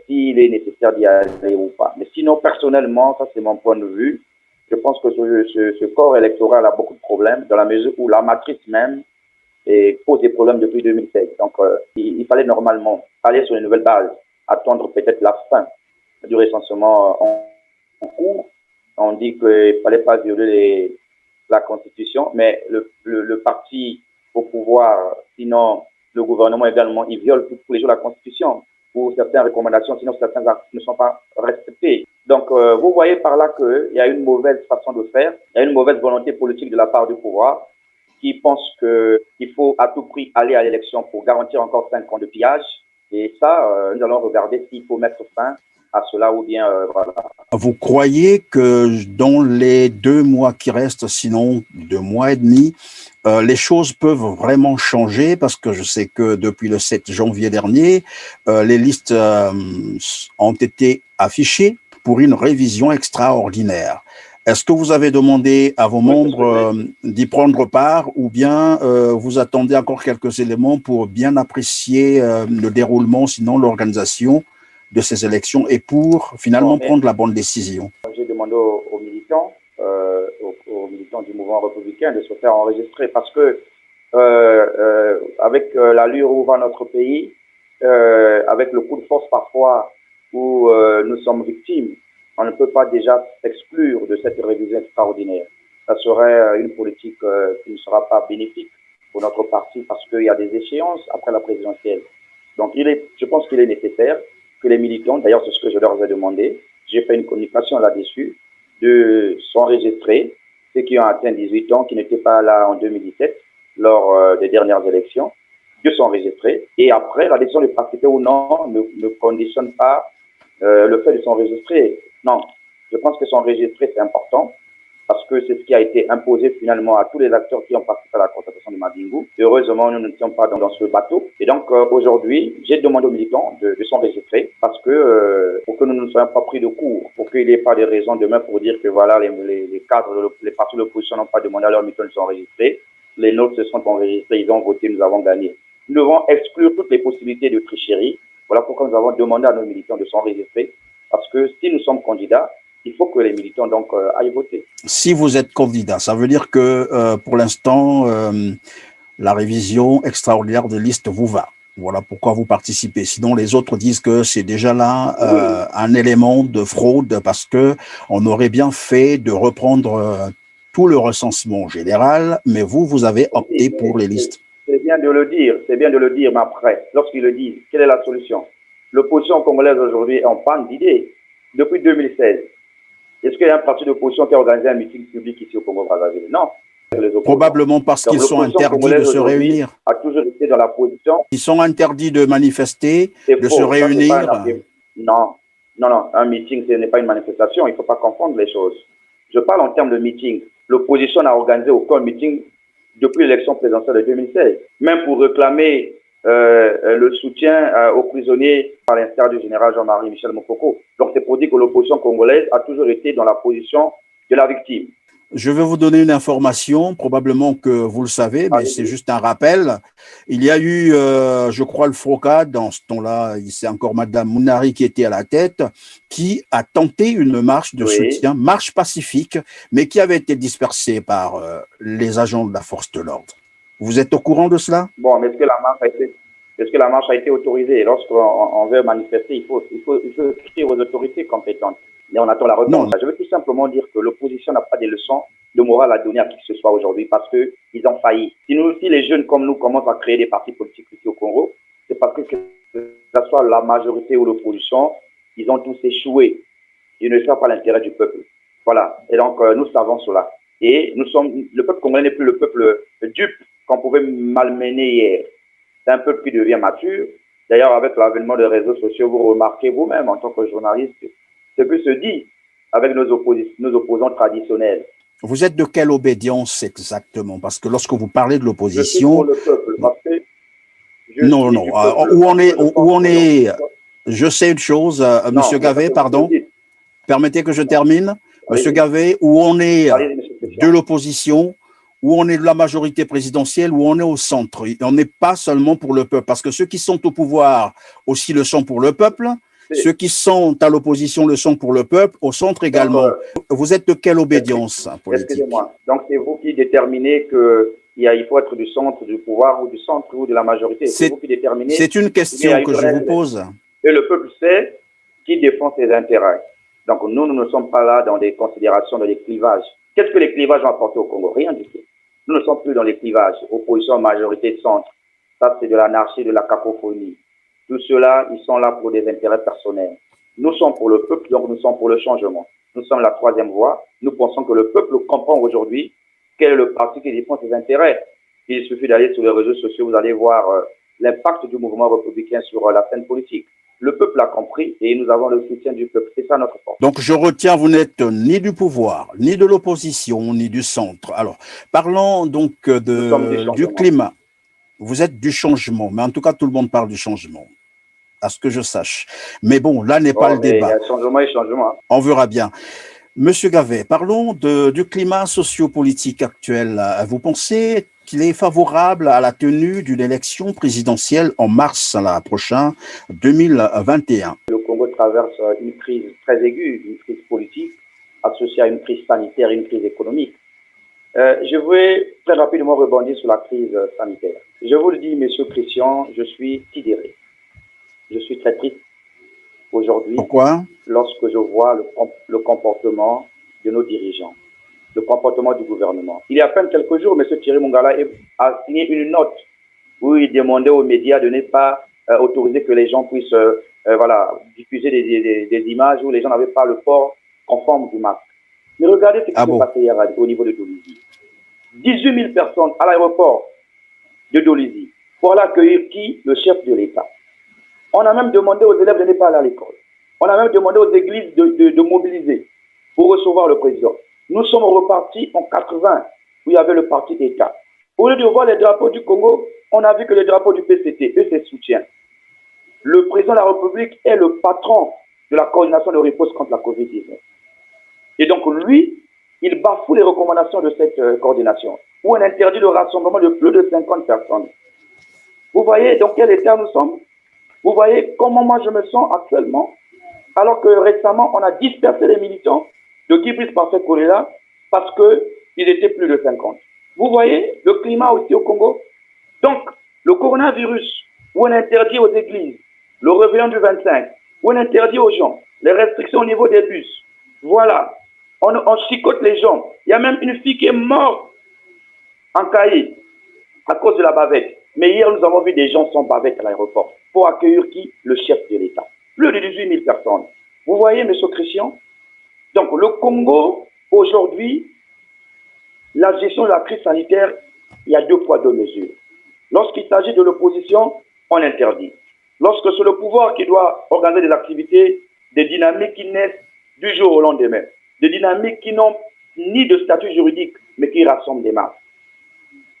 s'il est nécessaire d'y aller ou pas. Mais sinon, personnellement, ça c'est mon point de vue, je pense que ce corps électoral a beaucoup de problèmes dans la mesure où la matrice même pose des problèmes depuis 2016. Donc, il fallait normalement aller sur une nouvelle base, attendre peut-être la fin du recensement en cours. On dit qu'il ne fallait pas violer la Constitution, mais le parti au pouvoir, sinon le gouvernement également, il viole tous les jours la Constitution pour certaines recommandations, sinon certains actes ne sont pas respectés. Donc, vous voyez par là qu'il y a une mauvaise façon de faire, il y a une mauvaise volonté politique de la part du pouvoir qui pense qu'il faut à tout prix aller à l'élection pour garantir encore 5 ans de pillage. Et ça, nous allons regarder s'il faut mettre fin à cela ou bien voilà. Vous croyez que dans les 2 mois qui restent, sinon 2 mois et demi, les choses peuvent vraiment changer? Parce que je sais que depuis le 7 janvier dernier, les listes ont été affichées pour une révision extraordinaire. Est-ce que vous avez demandé à vos membres d'y prendre part ou bien vous attendez encore quelques éléments pour bien apprécier le déroulement, sinon l'organisation de ces élections et pour finalement prendre la bonne décision? J'ai demandé aux militants du mouvement républicain de se faire enregistrer parce que avec l'allure où va notre pays, avec le coup de force parfois où nous sommes victimes, on ne peut pas déjà s'exclure de cette révision extraordinaire. Ça serait une politique qui ne sera pas bénéfique pour notre parti parce qu'il y a des échéances après la présidentielle. Donc je pense qu'il est nécessaire que les militants, d'ailleurs c'est ce que je leur ai demandé, j'ai fait une communication là-dessus, de s'enregistrer, ceux qui ont atteint 18 ans, qui n'étaient pas là en 2017, lors des dernières élections, de s'enregistrer. Et après, la décision de participer ou non ne conditionne pas le fait de s'enregistrer. Non, je pense que s'enregistrer, c'est important, parce que c'est ce qui a été imposé finalement à tous les acteurs qui ont participé à la constatation de Madingu. Heureusement, nous ne sommes pas dans ce bateau. Et donc, aujourd'hui, j'ai demandé aux militants de s'enregistrer parce que, pour que nous ne soyons pas pris de court, pour qu'il n'y ait pas de raison demain pour dire que voilà, les cadres, les partis de l'opposition n'ont pas demandé à leurs militants de s'enregistrer. Les nôtres se sont enregistrés, ils ont voté, nous avons gagné. Nous devons exclure toutes les possibilités de tricherie. Voilà pourquoi nous avons demandé à nos militants de s'enregistrer. Parce que si nous sommes candidats, il faut que les militants donc aillent voter. Si vous êtes candidat, ça veut dire que pour l'instant, la révision extraordinaire des listes vous va. Voilà pourquoi vous participez. Sinon, les autres disent que c'est déjà là un élément de fraude parce que on aurait bien fait de reprendre tout le recensement général, mais vous avez opté pour les listes. C'est bien de le dire, mais après, lorsqu'ils le disent, quelle est la solution? L'opposition congolaise aujourd'hui est en panne d'idées. Depuis 2016, est-ce qu'il y a un parti d'opposition qui a organisé un meeting public ici au Congo-Brazzaville? Non. Probablement parce qu'ils sont interdits de se réunir. A toujours été dans la position. Ils sont interdits de manifester, de se réunir. Non, un meeting, ce n'est pas une manifestation, il ne faut pas confondre les choses. Je parle en termes de meeting. L'opposition n'a organisé aucun meeting depuis l'élection présidentielle de 2016, même pour réclamer le soutien aux prisonniers par l'instar du général Jean-Marie Michel Mokoko. Donc c'est pour dire que l'opposition congolaise a toujours été dans la position de la victime. Je vais vous donner une information, probablement que vous le savez, mais c'est juste un rappel. Il y a eu, je crois, le FROCA, dans ce temps-là, c'est encore Madame Mounari qui était à la tête, qui a tenté une marche de soutien, marche pacifique, mais qui avait été dispersée par les agents de la force de l'ordre. Vous êtes au courant de cela? Bon, mais est-ce que la marche a été autorisée? Lorsqu'on veut manifester, il faut crier aux autorités compétentes. Mais on attend la réponse. Non. Je veux tout simplement dire que l'opposition n'a pas des leçons de morale à donner à qui que ce soit aujourd'hui parce qu'ils ont failli. Si les jeunes comme nous commencent à créer des partis politiques ici au Congo, c'est parce que ce soit la majorité ou l'opposition, ils ont tous échoué. Ils ne servent pas l'intérêt du peuple. Voilà. Et donc, nous savons cela. Et le peuple congolais n'est plus le peuple dupe qu'on pouvait malmener hier. C'est un peuple qui devient mature. D'ailleurs, avec l'avènement des réseaux sociaux, vous remarquez vous-même en tant que journaliste ce que se dit avec nos opposants traditionnels. Vous êtes de quelle obédience exactement? Parce que lorsque vous parlez de l'opposition... Je suis pour le peuple. Parce que non. Où on est... Je sais une chose, Monsieur Gavet, pardon. Permettez que je termine. Monsieur Gavet, où on est de l'opposition, où on est de la majorité présidentielle, où on est au centre. On n'est pas seulement pour le peuple. Parce que ceux qui sont au pouvoir aussi le sont pour le peuple. Ceux qui sont à l'opposition le sont pour le peuple, au centre également. Vous êtes de quelle obédience politique? Excusez-moi. Donc c'est vous qui déterminez qu'il faut être du centre du pouvoir ou du centre ou de la majorité. C'est vous qui déterminez. C'est une question que je vous pose. Et le peuple sait qui défend ses intérêts. Donc nous ne sommes pas là dans des considérations de les clivages. Qu'est-ce que les clivages ont apporté au Congo? Rien du tout. Nous ne sommes plus dans les clivages. Opposition, majorité, centre. Ça c'est de l'anarchie, de la cacophonie. Tout cela, ils sont là pour des intérêts personnels. Nous sommes pour le peuple, donc nous sommes pour le changement. Nous sommes la troisième voie. Nous pensons que le peuple comprend aujourd'hui quel est le parti qui défend ses intérêts. Il suffit d'aller sur les réseaux sociaux, vous allez voir l'impact du mouvement républicain sur la scène politique. Le peuple l'a compris et nous avons le soutien du peuple. C'est ça notre force. Donc je retiens, vous n'êtes ni du pouvoir, ni de l'opposition, ni du centre. Alors, parlons donc du climat. Vous êtes du changement, mais en tout cas, tout le monde parle du changement, à ce que je sache. Mais bon, là n'est pas le débat. Changement et changement. On verra bien. Monsieur Gavet, parlons du climat sociopolitique actuel. Vous pensez qu'il est favorable à la tenue d'une élection présidentielle en mars prochain, 2021? Le Congo traverse une crise très aiguë, une crise politique associée à une crise sanitaire et une crise économique. Je vais très rapidement rebondir sur la crise sanitaire. Je vous le dis, monsieur Christian, je suis sidéré. Je suis très triste aujourd'hui. Pourquoi? Lorsque je vois le comportement de nos dirigeants, le comportement du gouvernement. Il y a à peine quelques jours, M. Thierry Mongala a signé une note où il demandait aux médias de ne pas autoriser que les gens puissent diffuser des images où les gens n'avaient pas le port conforme du masque. Mais regardez ce qui s'est passé hier au niveau de Dolisie. 18 000 personnes à l'aéroport de Dolisie pour aller accueillir qui? Le chef de l'État. On a même demandé aux élèves de ne pas aller à l'école. On a même demandé aux églises de mobiliser pour recevoir le président. Nous sommes repartis en 80 où il y avait le parti État. Au lieu de voir les drapeaux du Congo, on a vu que les drapeaux du PCT et ses soutiens. Le président de la République est le patron de la coordination de riposte contre la COVID-19. Et donc lui, il bafoue les recommandations de cette coordination, où on interdit le rassemblement de plus de 50 personnes. Vous voyez dans quel état nous sommes? Vous voyez comment moi je me sens actuellement, alors que récemment on a dispersé les militants de Guy-Brice Parfait-Kolela parce qu'ils étaient plus de 50. Vous voyez le climat aussi au Congo? Donc, le coronavirus, où on interdit aux églises, le réveillon du 25, où on interdit aux gens, les restrictions au niveau des bus. Voilà, on chicote les gens. Il y a même une fille qui est morte en Caï à cause de la bavette. Mais hier, nous avons vu des gens sans bavette à l'aéroport pour accueillir qui? Le chef de l'État. Plus de 18 000 personnes. Vous voyez, M. Christian? Donc, le Congo, aujourd'hui, la gestion de la crise sanitaire, il y a 2 poids, 2 mesures. Lorsqu'il s'agit de l'opposition, on interdit. Lorsque c'est le pouvoir qui doit organiser des activités, des dynamiques qui naissent du jour au lendemain, des dynamiques qui n'ont ni de statut juridique, mais qui rassemblent des masses.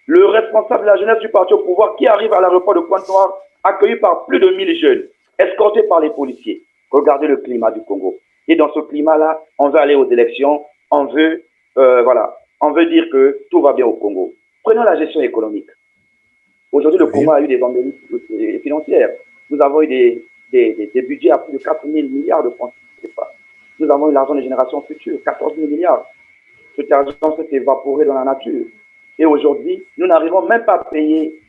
Le responsable de la jeunesse du parti au pouvoir qui arrive à l'aéroport de Pointe-Noire, accueilli par plus de 1000 jeunes, escortés par les policiers. Regardez le climat du Congo. Et dans ce climat-là, on veut aller aux élections, on veut dire que tout va bien au Congo. Prenons la gestion économique. Aujourd'hui, le Congo a eu des embellisses financières. Nous avons eu des budgets à plus de 4 000 milliards de francs CFA. Nous avons eu l'argent des générations futures, 14 000 milliards. Cet argent s'est évaporé dans la nature. Et aujourd'hui, nous n'arrivons même pas à payer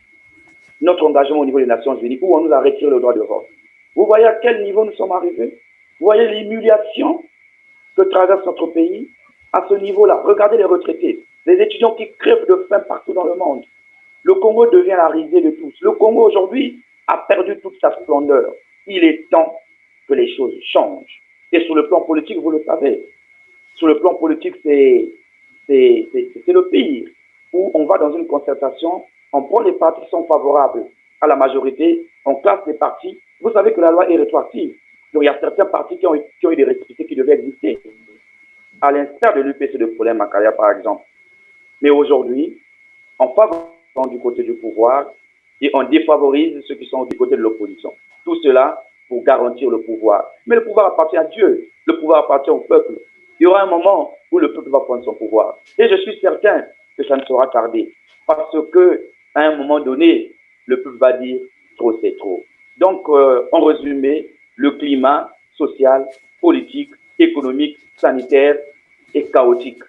notre engagement au niveau des Nations Unies, où on nous a retiré le droit de vote. Vous voyez à quel niveau nous sommes arrivés? Vous voyez l'humiliation que traverse notre pays à ce niveau-là. Regardez les retraités, les étudiants qui crèvent de faim partout dans le monde. Le Congo devient la risée de tous. Le Congo aujourd'hui a perdu toute sa splendeur. Il est temps que les choses changent. Et sur le plan politique, vous le savez, sur le plan politique, c'est le pire, où on va dans une concertation, on prend les partis qui sont favorables à la majorité, on classe les partis. Vous savez que la loi est rétroactive. Donc il y a certains partis qui ont eu des restrictions qui devaient exister, à l'instar de l'UPC de Paulin Macaria, par exemple. Mais aujourd'hui, on favorise du côté du pouvoir et on défavorise ceux qui sont du côté de l'opposition. Tout cela pour garantir le pouvoir. Mais le pouvoir appartient à Dieu, le pouvoir appartient au peuple. Il y aura un moment où le peuple va prendre son pouvoir. Et je suis certain que ça ne sera tardé. Parce que, à un moment donné, le peuple va dire trop, c'est trop. Donc, en résumé, le climat social, politique, économique, sanitaire est chaotique.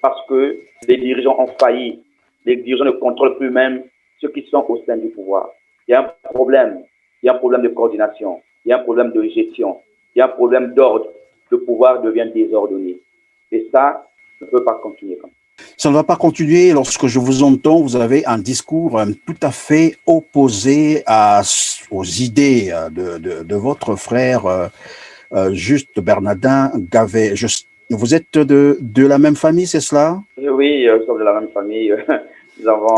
Parce que les dirigeants ont failli. Les dirigeants ne contrôlent plus même ceux qui sont au sein du pouvoir. Il y a un problème. Il y a un problème de coordination. Il y a un problème de gestion. Il y a un problème d'ordre. Le pouvoir devient désordonné. Et ça ne peut pas continuer comme ça. Ça ne va pas continuer. Lorsque je vous entends, vous avez un discours tout à fait opposé aux idées de votre frère Juste Bernardin Gavet. Vous êtes de la même famille, c'est cela? Oui, nous sommes de la même famille.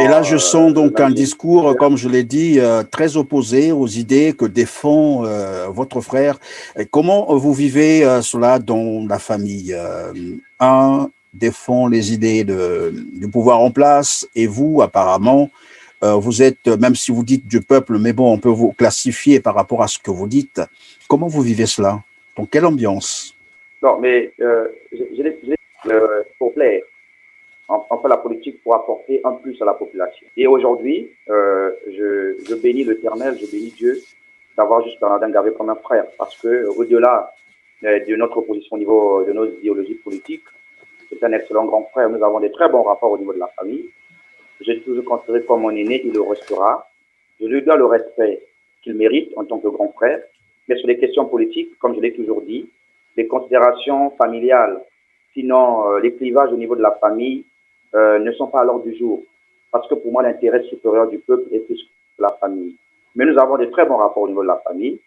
Et là, je sens donc un discours, comme je l'ai dit, très opposé aux idées que défend votre frère. Et comment vous vivez cela dans la famille? Un défend les idées du pouvoir en place et vous, apparemment, vous êtes, même si vous dites du peuple, mais bon, on peut vous classifier par rapport à ce que vous dites. Comment vous vivez cela? Dans quelle ambiance? Non, mais pour plaire. On fait la politique pour apporter un plus à la population. Et aujourd'hui, je bénis l'Éternel, je bénis Dieu d'avoir Juste Bernardin Gavet comme un frère. Parce que au-delà de notre position au niveau de nos idéologies politiques, c'est un excellent grand frère. Nous avons des très bons rapports au niveau de la famille. J'ai toujours considéré comme mon aîné, il le restera. Je lui dois le respect qu'il mérite en tant que grand frère. Mais sur les questions politiques, comme je l'ai toujours dit, les considérations familiales, sinon les clivages au niveau de la famille, ne sont pas à l'ordre du jour. Parce que pour moi, l'intérêt supérieur du peuple est plus que la famille. Mais nous avons de très bons rapports au niveau de la famille.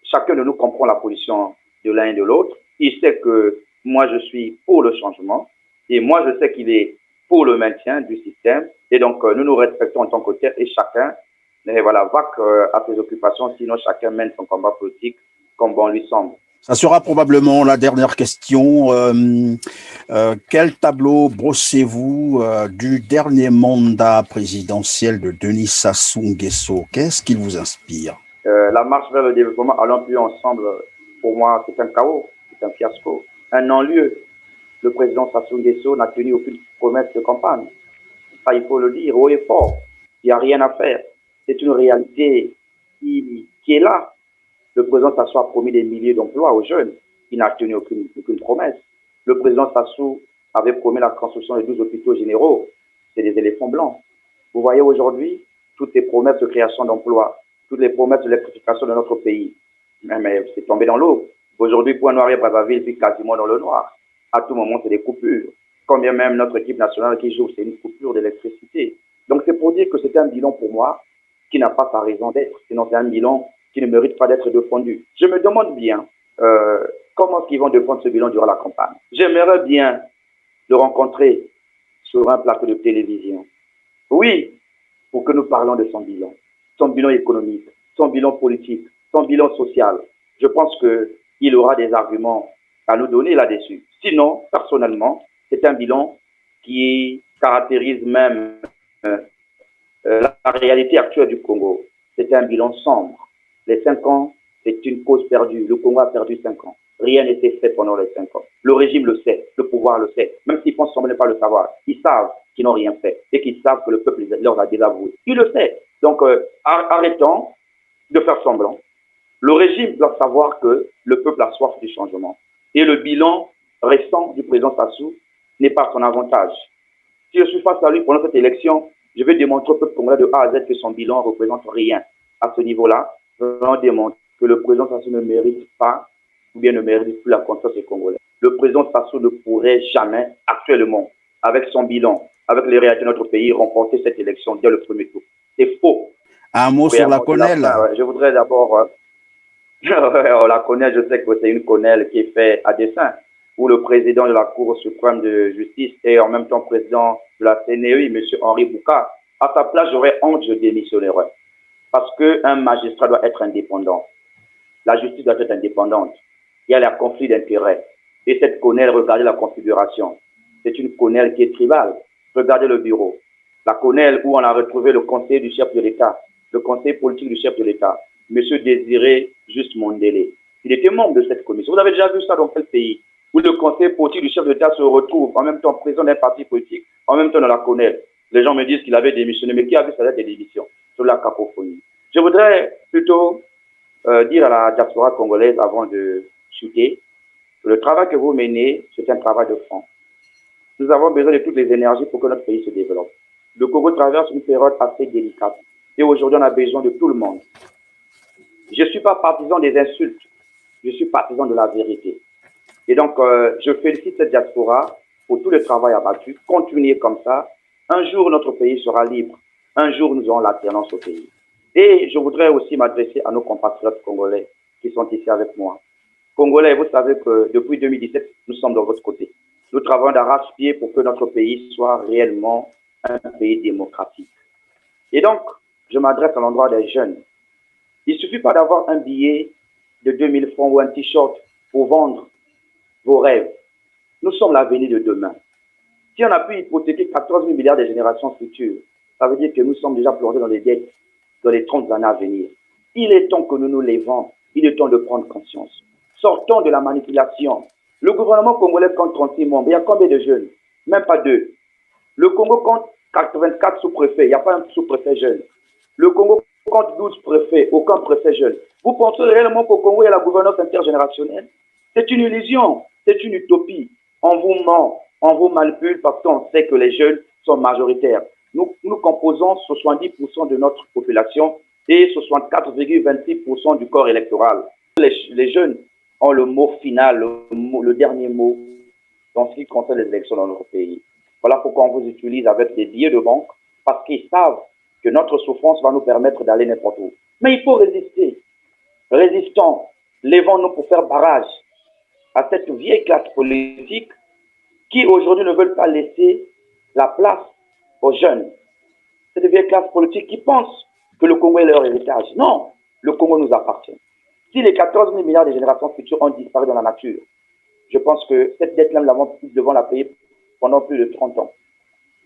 Chacun de nous comprend la position de l'un et de l'autre. Il sait que moi, je suis pour le changement. Et moi, je sais qu'il est pour le maintien du système. Et donc, nous nous respectons en tant que tel. Et chacun va à ses occupations. Sinon, chacun mène son combat politique comme bon lui semble. Ça sera probablement la dernière question. Quel tableau brossez-vous du dernier mandat présidentiel de Denis Sassou Nguesso? Qu'est-ce qui vous inspire? La marche vers le développement, allons plus ensemble, pour moi, c'est un chaos, c'est un fiasco, un non-lieu. Le président Sassou Nguesso n'a tenu aucune promesse de campagne. Ça, il faut le dire haut et fort. Il n'y a rien à faire. C'est une réalité qui est là. Le président Sassou a promis des milliers d'emplois aux jeunes. Il n'a tenu aucune promesse. Le président Sassou avait promis la construction de 12 hôpitaux généraux. C'est des éléphants blancs. Vous voyez aujourd'hui toutes les promesses de création d'emplois, toutes les promesses d'électrification de notre pays. Mais c'est tombé dans l'eau. Aujourd'hui, Pointe-Noire et Brazzaville vit quasiment dans le noir. À tout moment, c'est des coupures. Combien même notre équipe nationale qui joue, c'est une coupure d'électricité. Donc c'est pour dire que c'est un bilan pour moi qui n'a pas sa raison d'être. Sinon, c'est un bilan qui ne mérite pas d'être défendu. Je me demande bien comment est-ce qu'ils vont défendre ce bilan durant la campagne. J'aimerais bien le rencontrer sur un plateau de télévision. Oui, pour que nous parlions de son bilan économique, son bilan politique, son bilan social. Je pense qu'il aura des arguments à nous donner là-dessus. Sinon, personnellement, c'est un bilan qui caractérise même la réalité actuelle du Congo. C'est un bilan sombre. Les 5 ans, c'est une cause perdue. Le Congo a perdu 5 ans. Rien n'était fait pendant les 5 ans. Le régime le sait, le pouvoir le sait. Même s'ils pensent sembler ne pas le savoir, ils savent qu'ils n'ont rien fait et qu'ils savent que le peuple leur a désavoué. Ils le savent. Donc, arrêtons de faire semblant. Le régime doit savoir que le peuple a soif du changement. Et le bilan récent du président Sassou n'est pas son avantage. Si je suis face à lui pendant cette élection, je vais démontrer au peuple congolais de A à Z que son bilan ne représente rien. À ce niveau-là, je vais démontrer que le président Sassou ne mérite pas ou bien ne mérite plus la confiance des Congolais. Le président Sassou ne pourrait jamais, actuellement, avec son bilan, avec les réalités de notre pays, remporter cette élection dès le premier tour. C'est faux. Un mot sur la quenelle. Je voudrais d'abord... on la connaît, je sais que c'est une quenelle qui est faite à dessein, où le président de la Cour suprême de justice et en même temps président de la CNEI, M. Henri Bouka, à sa place, j'aurais honte, je démissionnerais. Parce qu'un magistrat doit être indépendant. La justice doit être indépendante. Il y a le conflit d'intérêts. Et cette quenelle, regardez la configuration. C'est une quenelle qui est tribale. Regardez le bureau. La quenelle où on a retrouvé le conseiller du chef de l'État, le conseiller politique du chef de l'État, M. Désiré Juste Mondélé. Il était membre de cette commission. Vous avez déjà vu ça dans quel pays? Où le conseiller politique du chef de l'État se retrouve en même temps président d'un parti politique, en même temps dans la quenelle. Les gens me disent qu'il avait démissionné, mais qui a vu sa lettre de démission? Sur la cacophonie. Je voudrais plutôt dire à la diaspora congolaise avant de chuter que le travail que vous menez, c'est un travail de fond. Nous avons besoin de toutes les énergies pour que notre pays se développe. Le Congo traverse une période assez délicate. Et aujourd'hui, on a besoin de tout le monde. Je ne suis pas partisan des insultes. Je suis partisan de la vérité. Et donc, je félicite cette diaspora pour tout le travail abattu. Continuez comme ça. Un jour, notre pays sera libre. Un jour, nous aurons l'alternance au pays. Et je voudrais aussi m'adresser à nos compatriotes congolais qui sont ici avec moi. Congolais, vous savez que depuis 2017, nous sommes de votre côté. Nous travaillons d'arrache-pied pour que notre pays soit réellement un pays démocratique. Et donc, je m'adresse à l'endroit des jeunes. Il ne suffit pas d'avoir un billet de 2000 francs ou un t-shirt pour vendre vos rêves. Nous sommes l'avenir de demain. Si on a pu hypothéquer 14 000 milliards de générations futures, ça veut dire que nous sommes déjà plongés dans les dettes dans les 30 années à venir. Il est temps que nous nous lèvons. Il est temps de prendre conscience. Sortons de la manipulation. Le gouvernement congolais compte 36 membres. Il y a combien de jeunes? Même pas 2. Le Congo compte 84 sous-préfets. Il n'y a pas un sous-préfet jeune. Le Congo compte 12 préfets. Aucun préfet jeune. Vous pensez réellement qu'au Congo, il y a la gouvernance intergénérationnelle? C'est une illusion. C'est une utopie. On vous ment. On vous manipule parce qu'on sait que les jeunes sont majoritaires. Nous composons 70% de notre population et 64,26% du corps électoral. Les jeunes ont le mot final, le dernier mot dans ce qui concerne les élections dans notre pays. Voilà pourquoi on vous utilise avec des billets de banque, parce qu'ils savent que notre souffrance va nous permettre d'aller n'importe où. Mais il faut résister. Résistons. Lèvons-nous pour faire barrage à cette vieille classe politique qui aujourd'hui ne veulent pas laisser la place aux jeunes. Cette vieille classe politique qui pense que le Congo est leur héritage. Non, le Congo nous appartient. Si les 14 000 milliards de générations futures ont disparu dans la nature, je pense que cette dette-là, nous devons la payer pendant plus de 30 ans.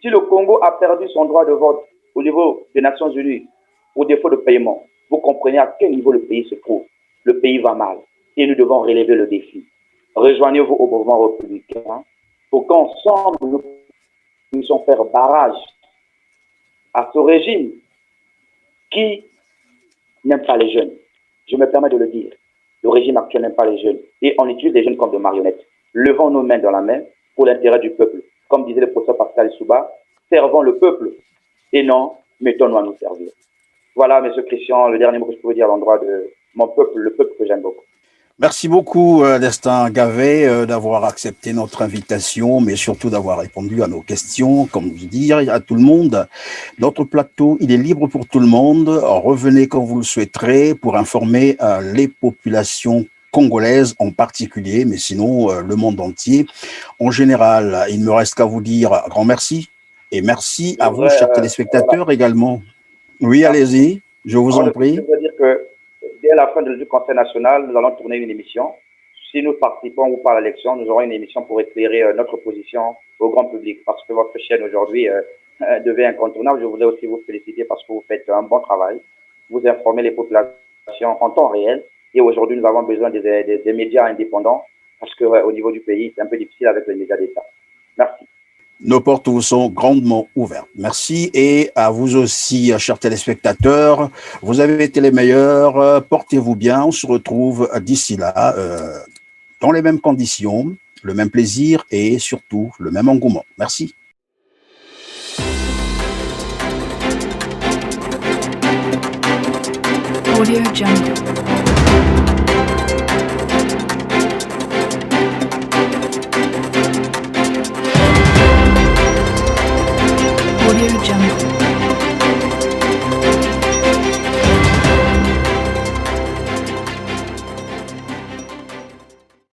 Si le Congo a perdu son droit de vote au niveau des Nations Unies pour défaut de paiement, vous comprenez à quel niveau le pays se trouve. Le pays va mal et nous devons relever le défi. Rejoignez-vous au mouvement républicain pour qu'ensemble nous puissions faire barrage à ce régime qui n'aime pas les jeunes. Je me permets de le dire. Le régime actuel n'aime pas les jeunes. Et on utilise les jeunes comme des marionnettes. Levons nos mains dans la main pour l'intérêt du peuple. Comme disait le professeur Pascal Souba, servons le peuple et non, mettons-nous à nous servir. Voilà, M. Christian, le dernier mot que je peux vous dire à l'endroit de mon peuple, le peuple que j'aime beaucoup. Merci beaucoup, Destin Gavet, d'avoir accepté notre invitation, mais surtout d'avoir répondu à nos questions. Comme je dis à tout le monde, notre plateau, il est libre pour tout le monde. Revenez quand vous le souhaiterez pour informer les populations congolaises en particulier, mais sinon le monde entier en général. Il ne me reste qu'à vous dire un grand merci et merci Je à vous, voudrais, chers voilà. téléspectateurs, également. Oui, Merci. allez-y, je vous en Je prie. voudrais dire que dès la fin du Conseil national, nous allons tourner une émission. Si nous participons ou pas à l'élection, nous aurons une émission pour éclairer notre position au grand public. Parce que votre chaîne aujourd'hui devient incontournable. Je voulais aussi vous féliciter parce que vous faites un bon travail. Vous informez les populations en temps réel. Et aujourd'hui, nous avons besoin des médias indépendants parce qu'au niveau du pays, c'est un peu difficile avec les médias d'État. Merci. Nos portes vous sont grandement ouvertes. Merci et à vous aussi, chers téléspectateurs. Vous avez été les meilleurs. Portez-vous bien. On se retrouve d'ici là dans les mêmes conditions, le même plaisir et surtout le même engouement. Merci. Audio Jungle. Audio Jungle.